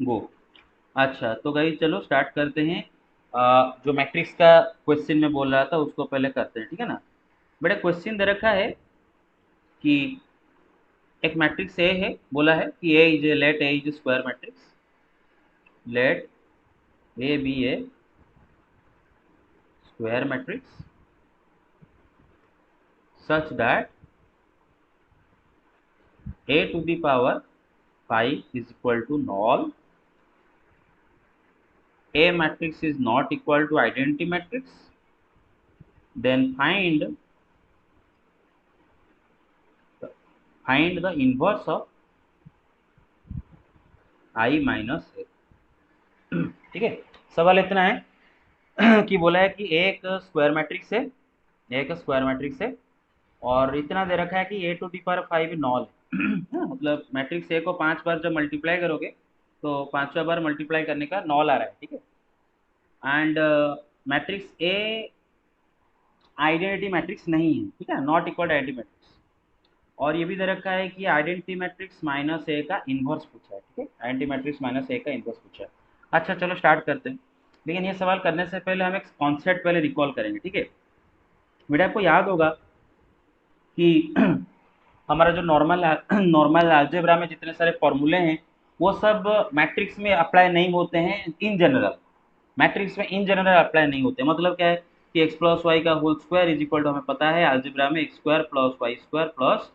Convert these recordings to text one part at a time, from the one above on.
गो। अच्छा तो गाइस चलो स्टार्ट करते हैं। जो मैट्रिक्स का क्वेश्चन में बोल रहा था उसको पहले करते हैं, ठीक है ना। बेटा क्वेश्चन दे रखा है कि एक मैट्रिक्स ए है, बोला है कि A is let A is square matrix, let A B a square matrix such that a to the power 5 is equal to null, a matrix is not equal to identity matrix, then find the inverse of I minus A. ठीक है, सवाल इतना है कि बोला है कि एक स्क्वायर मैट्रिक्स है, एक स्क्वायर मैट्रिक्स है और इतना दे रखा है कि ए टू दी पावर 5 नॉल है। मतलब मैट्रिक्स ए को 5 बार जब मल्टीप्लाई करोगे तो 5वां बार मल्टीप्लाई करने का नॉल आ रहा है, ठीक है। And matrix A identity matrix नहीं है, ठीक है, नॉट इक्वल आइडेंटिटी मैट्रिक्स। और ये भी दे रखा है कि आइडेंटिटी मैट्रिक्स माइनस ए का इन्वर्स पूछा है, ठीक है, आइडेंटिटी मैट्रिक्स माइनस ए का इन्वर्स पूछा है। अच्छा चलो स्टार्ट करते हैं, लेकिन ये सवाल करने से पहले हम एक कॉन्सेप्ट पहले रिकॉल करेंगे, ठीक है। बेटा आपको याद होगा कि हमारा जो नॉर्मल नॉर्मल अलजेब्रा में जितने सारे फॉर्मूले हैं वो सब मैट्रिक्स में अप्लाई नहीं होते हैं इन जनरल। मैट्रिक्स में इन जनरल अप्लाई नहीं होते, मतलब क्या है कि एक्स प्लस वाई का whole square is equal to, हमें पता है अलजेब्रा में x square plus y square plus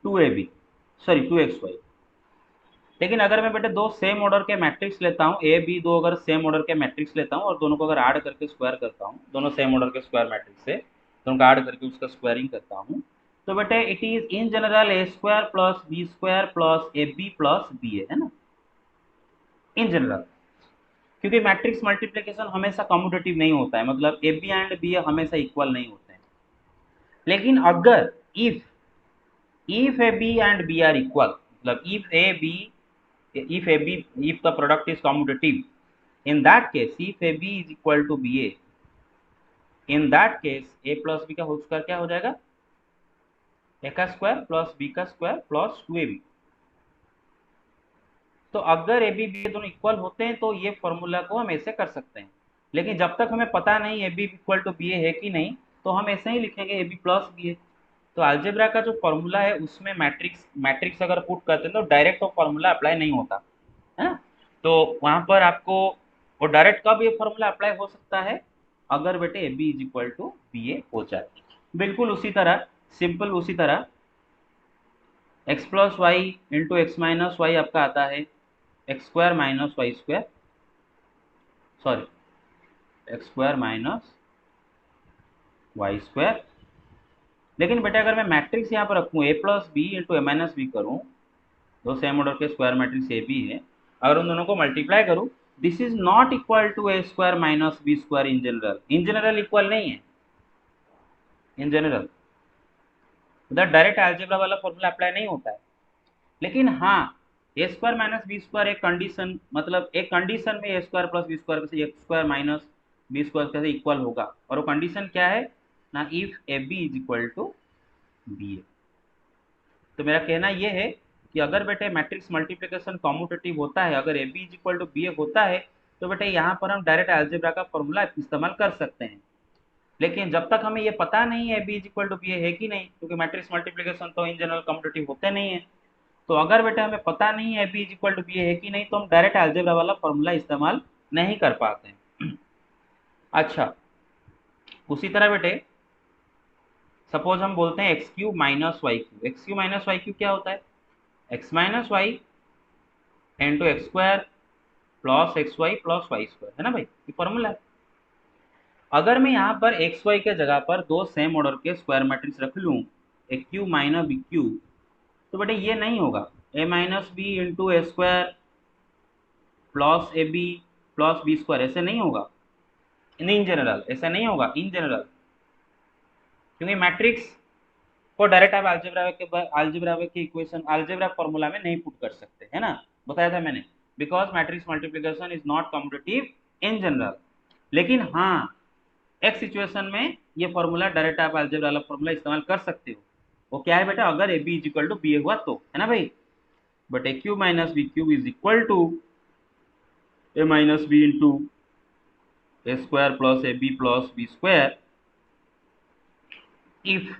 2ab, sorry 2xy। लेकिन अगर मैं बेटे दो सेम ऑर्डर के मैट्रिक्स लेता हूँ, ए बी दो अगर सेम ऑर्डर के मैट्रिक्स लेता हूँ और दोनों को अगर ऐड करके स्क्वायर करता हूँ, दोनों सेम ऑर्डर के स्क्वायर मैट्रिक्स से दोनों को ऐड करके उसका स्क्वायरिंग करता हूँ, तो बेटे it is in general A square plus B square plus A B plus B है ना, इन जनरल। क्योंकि मैट्रिक्स मल्टीप्लिकेशन हमेशा कम्यूटेटिव नहीं होता है, मतलब ए बी एंड बी हमेशा इक्वल नहीं होते हैं। लेकिन अगर if A B and B are equal, मतलब if AB, if the product is commutative, in that case if AB is equal to BA, in that case A plus B का whole square क्या हो जाएगा, A का square plus B का square plus 2AB। तो अगर A B B दोनों equal होते हैं तो ये फॉर्मूला को हम ऐसे कर सकते हैं। लेकिन जब तक हमें पता नहीं A B equal to B है कि नहीं, तो हम ऐसे ही लिखेंगे ए बी प्लस बी है। तो अलजेब्रा का जो फॉर्मूला है उसमें मैट्रिक्स मैट्रिक्स अगर पुट करते हैं तो डायरेक्ट वो फॉर्मूला अप्लाई नहीं होता है ना। तो वहां पर आपको वो डायरेक्ट कब ये फॉर्मूला अप्लाई हो सकता है, अगर बेटे A B is equal to B A हो जाए। बिल्कुल उसी तरह, सिंपल उसी तरह x plus y into x minus y आपका आता है x square minus y square, sorry x square minus y square. लेकिन बेटा अगर मैं मैट्रिक्स यहाँ पर रखूँ A plus B into A minus B करूँ, दो सेम ऑर्डर के स्क्वायर मैट्रिक्स ए बी है, अगर उन दोनों को मल्टीप्लाई करूँ, this is not equal to A square minus B square in general. In general equal नहीं है, इन जनरल उधर डायरेक्ट अलजेब्रा वाला फॉर्मूला अप्लाई नहीं होता है। लेकिन हाँ, A square minus B square एक कंडीशन, मतलब एक कंडीशन में A square plus B square से x square minus B square कैसे इक्वल होगा, और वो कंडीशन क्या है ना, if A B is equal to B ए। तो मेरा कहना ये है कि अगर बेटे मैट्रिक्स मल्टीप्लिकेशन कॉम्यूटेटिव होता है, अगर A B is equal to B A होता है, तो बेटे यहाँ पर हम डायरेक्ट अलजेब्रा का फॉर्मूला इस्तेमाल कर सकते हैं। लेकिन जब तक हमें ये पता नहीं है B is equal to B है कि नहीं, क्योंकि मैट्रिक्स मल्टीप्लिकेशन तो इन जनरल कॉम्पिटेटिव होते नहीं है, तो अगर बेटा हमें पता नहीं है B is equal to B है कि नहीं, तो हम डायरेक्ट अलजेब्रा वाला फॉर्मूला इस्तेमाल नहीं कर पाते हैं। अच्छा उसी तरह बेटे सपोज हम बोलते हैं x cube minus y cube, x cube minus y cube क्या होता है, x minus y into x square plus x y plus y square, है ना भाई, ये फॉर्मूला है। अगर मैं यहाँ पर एक्स वाई के जगह पर दो सेम ऑर्डर के स्क्वायर मैट्रिक्स रख लूँ, A cube minus B cube, तो बेटे ये नहीं होगा, A minus B into A square plus A B plus B square, ऐसे नहीं होगा इन जनरल, ऐसा नहीं होगा इन जनरल। क्योंकि मैट्रिक्स को डायरेक्ट आप अलजेब्रा के इक्वेशन अलजेब्रा फॉर्मूला में नहीं पुट कर सकते, है ना, बताया था मैंने, because matrix multiplication is not commutative in general. लेकिन हाँ, एक सिचुएशन में ये फॉर्मूला डायरेक्ट आप अलजेब्रा वाला फॉर्मूला इस्तेमाल कर सकते हो। वो क्या है बेटा, अगर A B is equal to B A हुआ तो, है ना भाई। But A cube minus B cube is equal to A minus B into A square plus A B plus B square if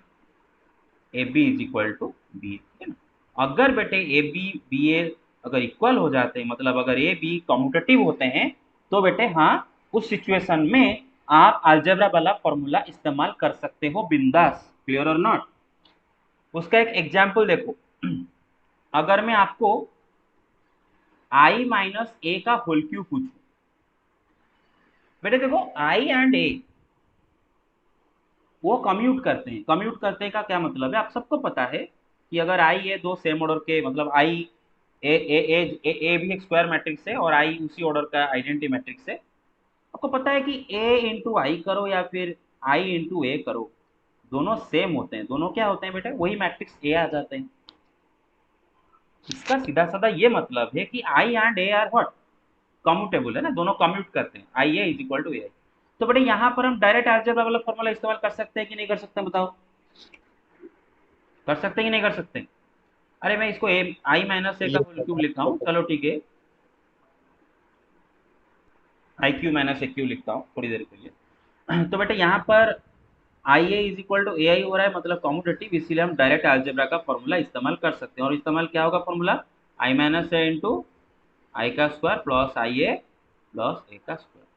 A B is equal to B, है ना। अगर बेटे A B B A अगर equal हो जाते हैं, मतलब अगर ए बी कम्यूटेटिव होते हैं, तो बेटे हाँ, उस सिचुएशन में आप अलजेब्रा वाला फॉर्मूला इस्तेमाल कर सकते हो बिंदास। क्लियर और नॉट? उसका एक एग्जाम्पल देखो। अगर मैं आपको i माइनस ए का होल क्यूब पूछूं, बेटे देखो i एंड ए वो कम्यूट करते हैं। कम्यूट करते का क्या मतलब है, आप सबको पता है कि अगर आई ए दो सेम ऑर्डर के, मतलब आई ए ए ए ए, ए भी एक स्क्वायर मैट्रिक्स है और आई उसी ऑर्डर का आइडेंटिटी मैट्रिक्स है। आपको पता है कि ए इंटू आई करो या फिर आई इंटू ए करो, दोनों सेम होते हैं। दोनों क्या होते हैं बेटे, वही मैट्रिक्स ए आ जाते हैं। इसका सीधा साधा ये मतलब है कि I and A are what, commutable, है ना, दोनों कम्यूट करते हैं। I A is equal to A. तो बेटे यहाँ पर हम डायरेक्ट अलजेब्रा वाला फॉर्मूला इस्तेमाल कर सकते हैं कि नहीं कर सकते, बताओ। कर सकते हैं कि नहीं कर सकते? अरे मैं इसको ए आई माइनस ए का होल क्यूब लिखता हूँ, चलो ठीक है, I Q minus A Q लिखता हूँ थोड़ी देर के लिए। तो बेटे यहाँ पर आई A is equal to A आई हो रहा है, मतलब कॉम्यूटेटिव, इसीलिए हम डायरेक्ट अलजेब्रा का फॉर्मूला इस्तेमाल कर सकते हैं। और इस्तेमाल क्या होगा formula, I minus A into आई का square plus I A plus A का स्क्वायर,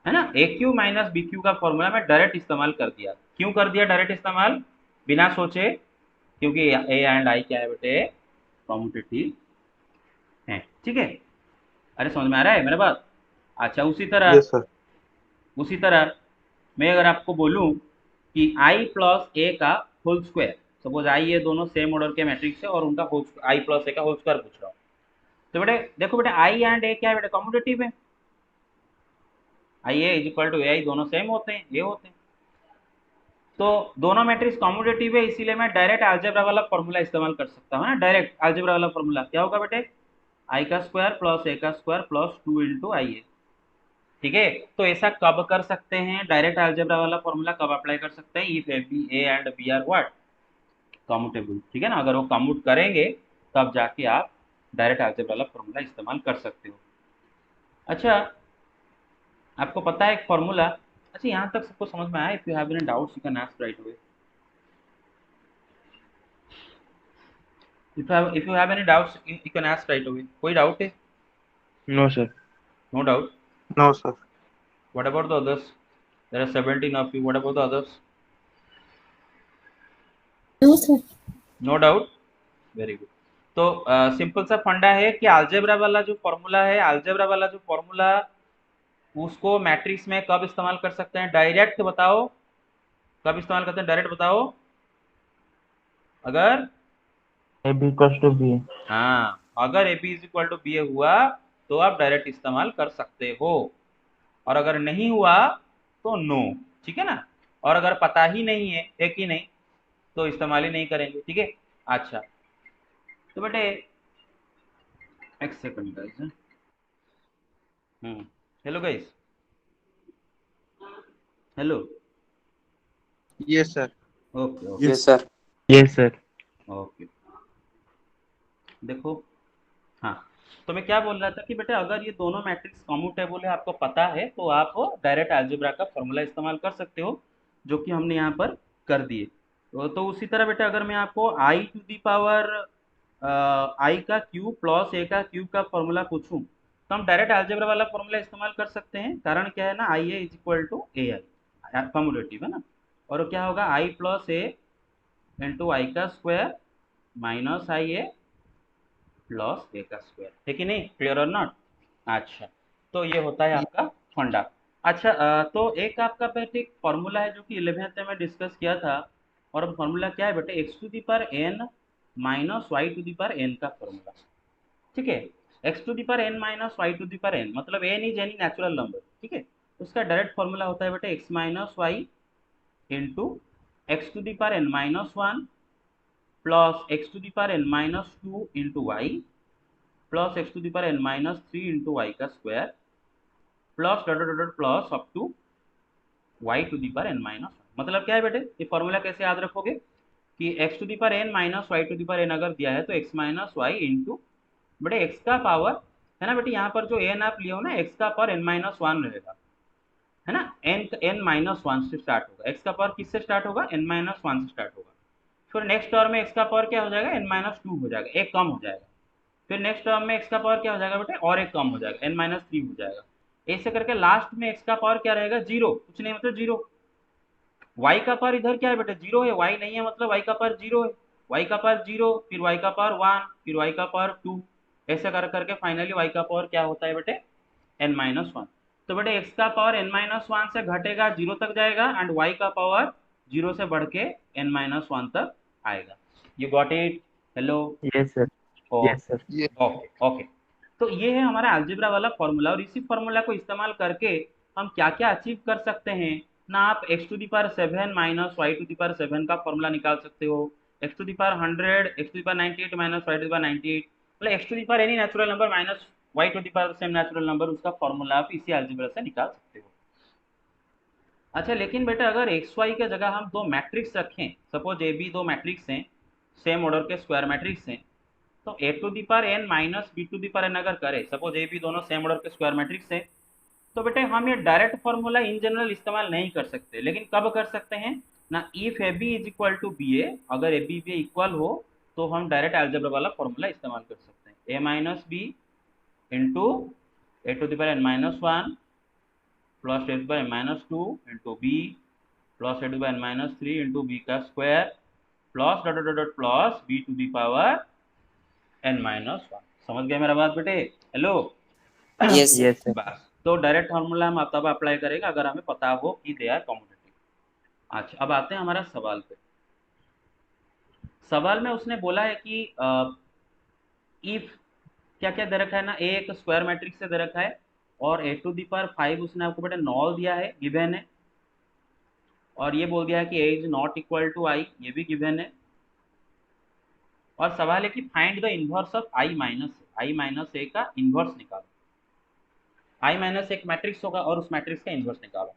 है ना। ए क्यू माइनस बी क्यू का फॉर्मूला मैं डायरेक्ट इस्तेमाल कर दिया। क्यों कर दिया डायरेक्ट इस्तेमाल, बिना सोचे? क्योंकि ए एंड आई क्या है बेटे, कॉम्यूटेटिव है, ठीक है। अरे समझ में आ रहा है मेरे बात? अच्छा, यस सर। उसी तरह मैं अगर आपको बोलूं कि i प्लस ए का होल स्क्वायर, सपोज आई ये दोनों सेम ऑर्डर के मैट्रिक्स है और उनका होल आई प्लस ए का होल स्क्वायर पूछ रहा हूँ, तो बेटे देखो बेटे आई एंड ए क्या है बेटे, कॉम्यूटेटिव है। आई A is equal to A आई, दोनों सेम होते हैं, ये होते हैं। तो दोनों मैट्रिक्स कॉम्यूटेटिव है, इसीलिए मैं डायरेक्ट अलजेब्रा वाला फॉर्मूला इस्तेमाल कर सकता हूँ ना। डायरेक्ट अलजेब्रा वाला फॉर्मूला क्या होगा बेटे, आई का स्क्वायर प्लस ए का square plus 2 into I A, ठीक है। तो ऐसा कब कर सकते हैं, डायरेक्ट अलजेब्रा वाला फॉर्मूला कब अप्लाई कर सकते हैं, if A and B are what, commutable, ठीक है ना। अगर वो कम्यूट करेंगे तब जाके आप डायरेक्ट अलजेब्रा वाला फॉर्मूला इस्तेमाल कर सकते हो। अच्छा, आपको पता है एक फॉर्मूला, अच्छा यहाँ तक सबको समझ में आया? If you have any doubts you can ask right away. If you have any doubts you can ask right away. कोई डाउट है? No sir. No doubt. No sir. What about the others? There are 17 of you, what about the others? No sir. No doubt, very good. तो simple सा फंडा है कि algebra वाला जो formula है, अलजेब्रा वाला जो फॉर्मूला, उसको मैट्रिक्स में कब इस्तेमाल कर सकते हैं, डायरेक्ट बताओ। कब इस्तेमाल करते हैं, डायरेक्ट बताओ। अगर A B equals to B. हाँ, अगर A B is equal to B हुआ तो आप डायरेक्ट इस्तेमाल कर सकते हो, और अगर नहीं हुआ तो नो, ठीक है ना। और अगर पता ही नहीं है कि नहीं, तो इस्तेमाल ही नहीं करेंगे, ठीक है। अच्छा, तो बेटे एक second guys. Hello guys, hello. Yes sir. Okay okay yes sir. Yes sir. Okay, देखो, हाँ, तो मैं क्या बोल रहा था कि बेटे अगर ये दोनों मैट्रिक्स कम्यूटेबल है, आपको पता है, तो आप डायरेक्ट अलजेब्रा का फॉर्मूला इस्तेमाल कर सकते हो, जो कि हमने यहाँ पर कर दिए। तो उसी तरह बेटे अगर मैं आपको आई टू दी पावर आई का क्यूब प्लस ए का क्यूब का फॉर्मूला पूछूं, तो हम डायरेक्ट अलजेब्रा वाला फॉर्मूला इस्तेमाल कर सकते हैं। कारण क्या है ना, I A is equal to A I, commutative है ना। और क्या होगा, आई प्लस ए इंटू आई का square minus I A plus A का स्क्वायर, है कि नहीं? क्लियर और नॉट? अच्छा, तो ये होता है आपका फंडा। अच्छा, तो एक आपका बेटे एक फॉर्मूला है जो कि 11th में डिस्कस किया था, और फॉर्मूला क्या है बेटे, x to the power n minus y to the power n का फॉर्मूला, ठीक है। X to the power n minus y to the power n, मतलब n is any natural number, ठीक है। उसका डायरेक्ट फॉर्मूला होता है बेटे x minus y into x to the power n minus one plus x to the power n minus two into y plus x to the power n minus three into y का square plus dot dot dot plus up to y to the power n minus. मतलब क्या है बेटे, ये formula कैसे याद रखोगे कि x to the power n minus y to the power n अगर दिया है तो एक्स माइनस वाई इंटू बेटे एक्स का पावर है ना बेटे, यहाँ पर जो एन आप लियो ना एक्स का पावर एन माइनस वन रहेगा, है ना, एन माइनस वन से स्टार्ट होगा, एक्स का पावर किससे स्टार्ट होगा, एन माइनस वन से स्टार्ट होगा। फिर नेक्स्ट टर्म में एक्स का पावर क्या हो जाएगा, एन माइनस टू हो जाएगा, एक कम हो जाएगा। फिर नेक्स्ट टर्म में एक्स का पावर क्या हो जाएगा बेटे, और एक कम हो जाएगा, एन माइनस थ्री हो जाएगा। ऐसे करके लास्ट में एक्स का पावर क्या रहेगा, जीरो, कुछ नहीं मतलब जीरो। वाई का पावर इधर क्या है बेटे, जीरो है, वाई नहीं है मतलब वाई का पावर जीरो है, वाई का पावर जीरो, फिर वाई का पावर वन, फिर वाई का पावर टू, ऐसे कर करके फाइनली वाई का पावर क्या होता है बेटे, एन माइनस वन। तो बेटे एक्स का पावर एन माइनस वन से घटेगा, जीरो तक जाएगा, एंड वाई का पावर जीरो से बढ़ के एन माइनस वन तक आएगा। You got it? Hello? Yes, sir. Yes, sir. Okay okay okay. तो ये है हमारा अलजेब्रा वाला फॉर्मूला, और इसी फॉर्मूला को इस्तेमाल करके हम क्या क्या अचीव कर सकते हैं ना। आप x to the power seven minus y to the power seven का फॉर्मूला निकाल सकते हो, x to the power hundred, x to the power 98 minus y to the power 98, मतलब x to the power any natural number minus y to the power same natural number, उसका formula आप इसी algebra से निकाल सकते हो। अच्छा लेकिन बेटा अगर एक्स वाई के जगह हम दो मैट्रिक्स रखें, सपोज ए बी दो मैट्रिक्स हैं, सेम ऑर्डर के स्क्वायर मैट्रिक्स हैं, तो A to the power n minus B to the power n अगर करें, सपोज ए बी दोनों सेम ऑर्डर के स्क्वायर मैट्रिक्स है, तो बेटे हम ये डायरेक्ट फॉर्मूला इन जनरल इस्तेमाल नहीं कर सकते, लेकिन कब कर सकते हैं ना, if A B is equal to B A, अगर ए बी बी इक्वल हो तो हम डायरेक्ट अलजेब्रा वाला फॉर्मूला इस्तेमाल कर सकते हैं, A minus B into A to the power n minus one plus A to the power n minus two into B plus A to the power n minus three into B का square plus dot dot dot plus B to the power n minus one. समझ गए मेरा बात बेटे? Hello? Yes sir. Yes, sir. बस तो direct formula हम तब अप्लाई करेंगे अगर हमें पता हो कि दे आर कम्यूटेटिव। अच्छा अब आते हैं हमारा सवाल पे। सवाल में उसने बोला है कि इफ क्या क्या दे रखा है ना, ए एक स्क्वायर मैट्रिक्स से दे रखा है, और ए टू दी पावर फाइव उसने आपको बेटा नॉल दिया है, गिवन है, और ये बोल दिया है कि A is not equal to I, ये भी गिवन है, और सवाल है कि find the inverse of I minus A का इनवर्स निकालो। आई माइनस एक मैट्रिक्स होगा और उस मैट्रिक्स का इनवर्स निकालो।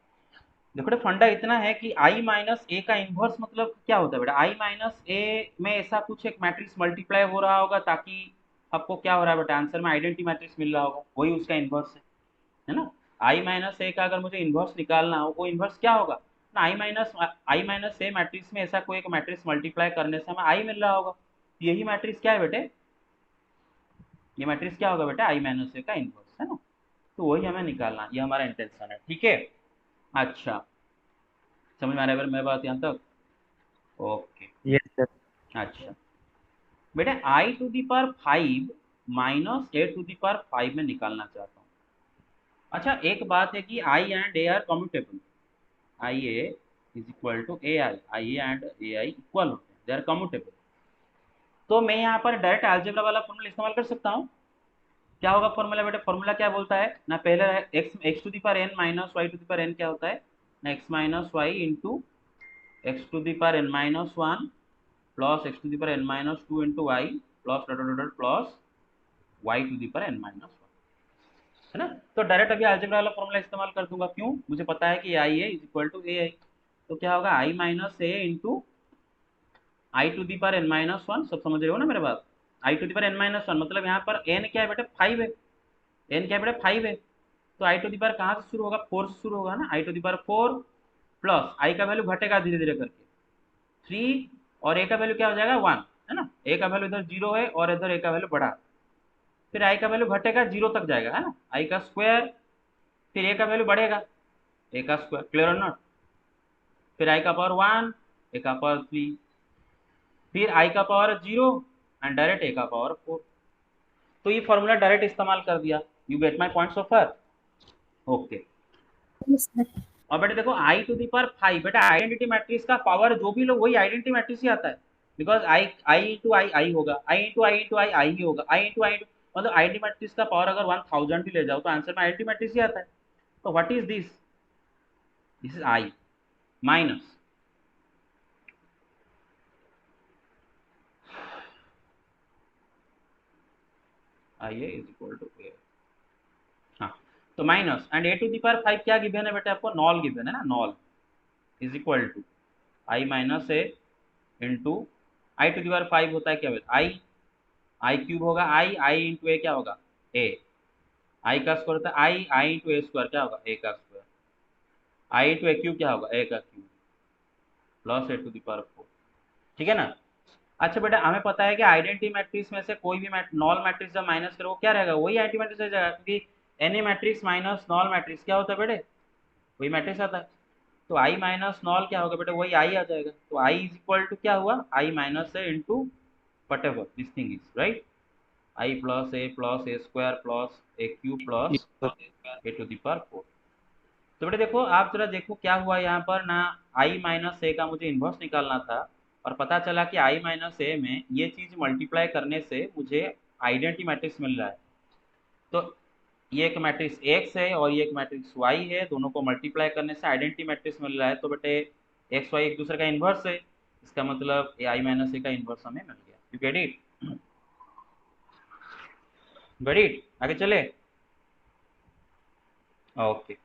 देखो बेटा फंडा इतना है कि आई माइनस ए का इनवर्स मतलब क्या होता है बेटा, आई माइनस ए में ऐसा कुछ एक मैट्रिक्स मल्टीप्लाई हो रहा होगा ताकि आपको क्या हो रहा है बेटा, आंसर में आइडेंटिटी मैट्रिक्स मिल रहा होगा, वही उसका इनवर्स है ना। आई माइनस ए का अगर मुझे इनवर्स निकालना हो, वो इनवर्स क्या होगा ना, आई माइनस ए मैट्रिक्स में ऐसा कोई एक मैट्रिक्स मल्टीप्लाई करने से हमें आई मिल रहा होगा, यही मैट्रिक्स क्या है बेटे, ये मैट्रिक्स क्या होगा बेटा, आई माइनस ए का इनवर्स है ना। तो वही हमें निकालना, ये हमारा इंटेंशन है, ठीक है। अच्छा समझ में आ रहा है मेरी बात यहाँ तक? ओके। Yes, sir. अच्छा बेटा I to the power five minus A to the power five में निकालना चाहता हूँ। अच्छा एक बात है कि I and A are commutable, I A is equal to I and A I equal होते हैं, दे आर कम्यूटेबल। तो मैं यहाँ पर डायरेक्ट अलजेब्रा वाला फॉर्मूला इस्तेमाल कर सकता हूँ। क्या होगा फॉर्मूला बेटा, फॉर्मूला क्या बोलता है ना, पहले x to the power n minus y to the power n क्या होता है ना, x minus y into x to the power n minus one plus x to the power n minus two into y plus dot dot dot plus y to the power n minus one, है ना। तो direct अभी algebra वाला formula इस्तेमाल कर दूंगा, क्यों, मुझे पता है कि I A is equal to A I. तो क्या होगा, I minus A into I to the power n minus one, सब समझ रहे हो ना मेरे बात, I to the power n minus one मतलब यहाँ पर एन क्या है बेटा, फाइव है, एन क्या है बेटा, फाइव है। तो आई टू दी पावर कहाँ से शुरू होगा, फोर से शुरू होगा ना, I to the power four plus I का वैल्यू घटेगा धीरे धीरे करके थ्री, और ए का वैल्यू क्या हो जाएगा, वन, है ना, ए का वैल्यू इधर जीरो है और इधर ए का वैल्यू बढ़ा, फिर आई का वैल्यू घटेगा जीरो तक जाएगा, है ना, आई का स्क्वायर, फिर ए का वैल्यू बढ़ेगा, ए का स्क्वायर, क्लियर और नॉट, फिर आई का पावर वन, ए का पावर थ्री, फिर आई का पावर जीरो एंड डायरेक्ट ए का पावर फोर। तो ये फॉर्मूला डायरेक्ट इस्तेमाल कर दिया, you get my point so far? Okay. Yes sir. और बेटा देखो आई टू दी पावर फाइव, बेटा आइडेंटिटी मैट्रिक्स का पावर जो भी लो वही आइडेंटिटी मैट्रिक्स ही आता है, बिकॉज आई आई इंटू आई होगा, आई इंटू आई ही होगा, आई इंटू मतलब आइडेंटिटी मैट्रिक्स का पावर अगर 1000 भी ले जाओ तो आंसर में आइडेंटिटी मैट्रिक्स ही आता है। तो what is this, this is I minus I A is equal to A, हाँ, तो minus and A to the power five क्या गिवन है बेटा आपको, नॉल गिवन है ना, null is equal to I minus A into I to the power five होता है क्या बेटा, आई आई क्यूब होगा, आई इंटू ए क्या होगा, ए, आई का स्क्वायर होता है आई इंटू ए स्क्वायर, क्या होगा ए का square, I into A cube क्या होगा ए का cube, plus A to the power 4, ठीक है ना। अच्छा बेटा हमें पता है कि आइडेंटिटी मैट्रिक्स में से कोई भी नॉल मैट्रिक्स जब माइनस करो वो क्या रहेगा, वही आइडेंटिटी मैट्रिक्स रह जाएगा, क्योंकि any matrix minus knoll matrix क्या होता है बेटे, वही मैट्रिक्स आता है। तो आई माइनस नॉल क्या होगा बेटा, वही आई आ जाएगा। तो आई इज इक्वल टू क्या हुआ, I minus A into whatever this thing is right, I plus A square plus A cube plus A to the power 4। तो बेटा देखो आप जरा देखो क्या हुआ यहाँ पर ना, आई माइनस ए का मुझे इन्वर्स निकालना था और पता चला कि आई माइनस ए में ये चीज मल्टीप्लाई करने से मुझे आइडेंटिटी मैट्रिक्स मिल रहा है। तो ये एक मैट्रिक्स एक्स है और ये एक मैट्रिक्स वाई है, दोनों को मल्टीप्लाई करने से आइडेंटिटी मैट्रिक्स मिल रहा है। तो बेटे एक्स वाई एक दूसरे का इन्वर्स है, इसका मतलब ए आई माइनस ए का इन्वर्स हमें मिल गया। You get it, get it, आगे चले, ओके।